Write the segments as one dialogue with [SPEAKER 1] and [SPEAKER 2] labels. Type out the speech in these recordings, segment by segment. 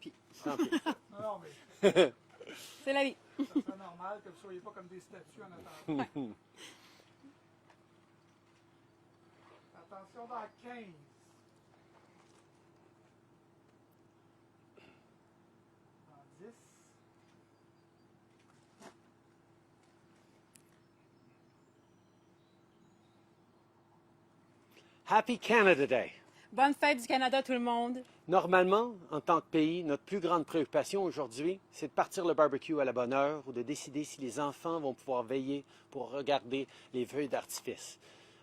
[SPEAKER 1] pis.
[SPEAKER 2] Tant pis.
[SPEAKER 3] Non, non, mais
[SPEAKER 1] C'est la vie.
[SPEAKER 3] ça serait normal que vous ne soyez pas comme des statues en attendant. Attention dans 15. Dans 10.
[SPEAKER 2] Happy Canada Day!
[SPEAKER 1] Bonne fête du Canada, tout le monde.
[SPEAKER 2] Normalement, en tant que pays, notre plus grande préoccupation aujourd'hui, c'est de partir le barbecue à la bonne heure ou de décider si les enfants vont pouvoir veiller pour regarder les feux d'artifice.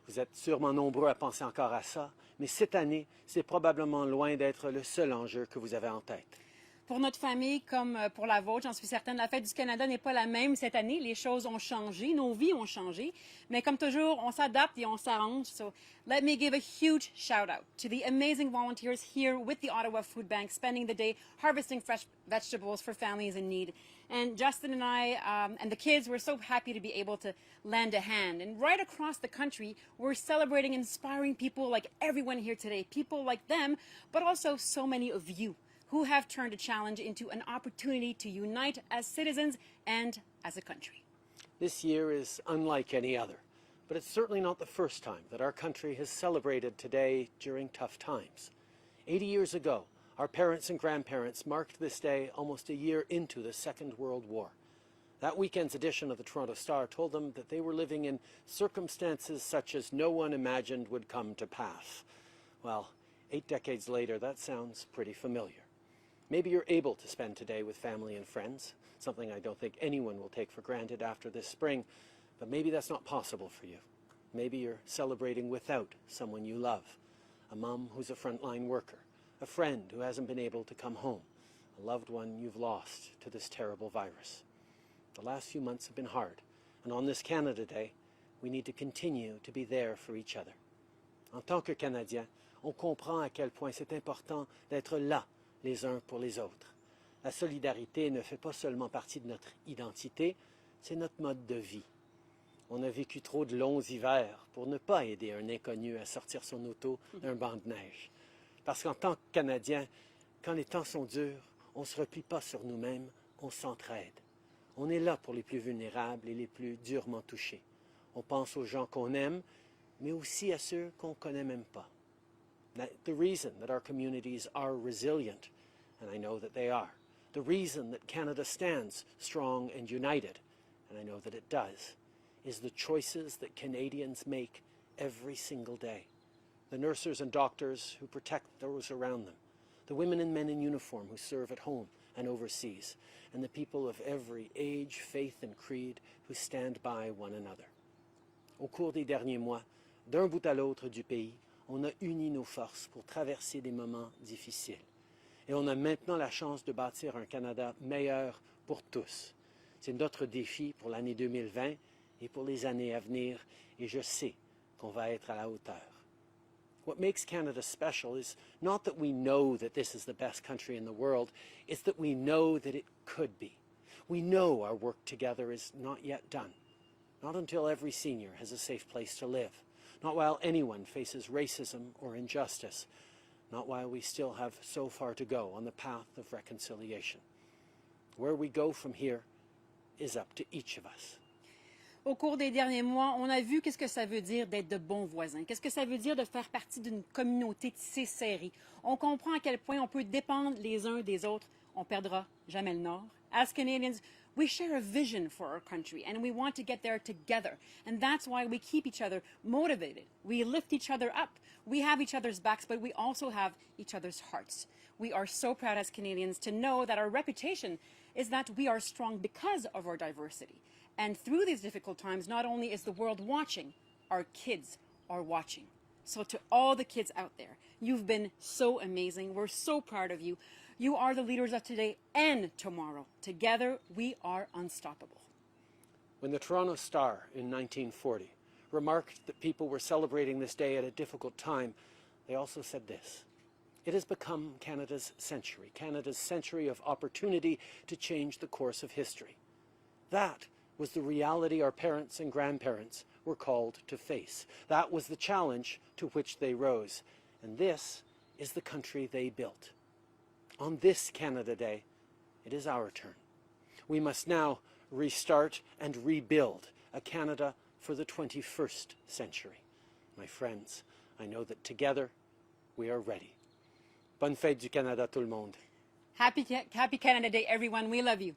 [SPEAKER 2] Vous êtes sûrement nombreux à penser encore à ça, mais cette année, c'est probablement loin d'être le seul enjeu que vous avez en tête.
[SPEAKER 1] Pour notre famille, comme pour la vôtre, j'en suis certaine, la fête du Canada n'est pas la même cette année. Les choses ont changé, nos vies ont changé. Mais comme toujours, on s'adapte et on s'arrange. So let me give a huge shout out to the amazing volunteers here with the Ottawa Food Bank, spending the day harvesting fresh vegetables for families in need. And Justin and I and the kids were so happy to be able to lend a hand. And right across the country, we're celebrating inspiring people like everyone here today, people like them, but also so many of you who have turned a challenge into an opportunity to unite as citizens and as a country.
[SPEAKER 2] This year is unlike any other, but it's certainly not the first time that our country has celebrated today during tough times. 80 years ago, our parents and grandparents marked this day almost a year into the Second World War. That weekend's edition of the Toronto Star told them that they were living in circumstances such as no one imagined would come to pass. Well, 8 decades later, that sounds pretty familiar. Maybe you're able to spend today with family and friends, something I don't think anyone will take for granted after this spring, but maybe that's not possible for you. Maybe you're celebrating without someone you love, a mom who's a frontline worker, a friend who hasn't been able to come home, a loved one you've lost to this terrible virus. The last few months have been hard, and on this Canada Day, we need to continue to be there for each other. En tant que Canadiens, on comprend à quel point c'est important d'être là les uns pour les autres. La solidarité ne fait pas seulement partie de notre identité, c'est notre mode de vie. On a vécu trop de longs hivers pour ne pas aider un inconnu à sortir son auto d'un banc de neige. Parce qu'en tant que Canadiens, quand les temps sont durs, on ne se replie pas sur nous-mêmes, on s'entraide. On est là pour les plus vulnérables et les plus durement touchés. On pense aux gens qu'on aime, mais aussi à ceux qu'on ne connaît même pas. The reason that our communities are resilient, and I know that they are, the reason that Canada stands strong and united, and I know that it does, is the choices that Canadians make every single day. The nurses and doctors who protect those around them, the women and men in uniform who serve at home and overseas, and the people of every age, faith and creed who stand by one another. Au cours des derniers mois, d'un bout à l'autre du pays, on a uni nos forces pour traverser des moments difficiles. Et on a maintenant la chance de bâtir un Canada meilleur pour tous. C'est notre défi pour l'année 2020 et pour les années à venir, et je sais qu'on va être à la hauteur. What makes Canada special is not that we know that this is the best country in the world, it's that we know that it could be. We know our work together is not yet done. Not until every senior has a safe place to live. Not while anyone faces racism or injustice. Not while we still have so far to go on the path of reconciliation. Where we go from here is up to each of us.
[SPEAKER 1] Au cours des derniers mois, on a vu qu'est-ce que ça veut dire d'être de bons voisins. Qu'est-ce que ça veut dire de faire partie d'une communauté tissée serrée. On comprend à quel point on peut dépendre les uns des autres. On perdra jamais le Nord. As Canadians, we share a vision for our country and we want to get there together. And that's why we keep each other motivated. We lift each other up. We have each other's backs, but we also have each other's hearts. We are so proud as Canadians to know that our reputation is that we are strong because of our diversity. And through these difficult times, not only is the world watching, our kids are watching. So to all the kids out there, you've been so amazing. We're so proud of you. You are the leaders of today and tomorrow. Together, we are unstoppable.
[SPEAKER 2] When the Toronto Star in 1940 remarked that people were celebrating this day at a difficult time, they also said this: it has become Canada's century of opportunity to change the course of history. That was the reality our parents and grandparents were called to face. That was the challenge to which they rose. And this is the country they built. On this Canada Day, it is our turn. We must now restart and rebuild a Canada for the 21st century. My friends, I know that together we are ready. Bonne fête du Canada, tout le monde.
[SPEAKER 1] Happy Canada Day, everyone. We love you.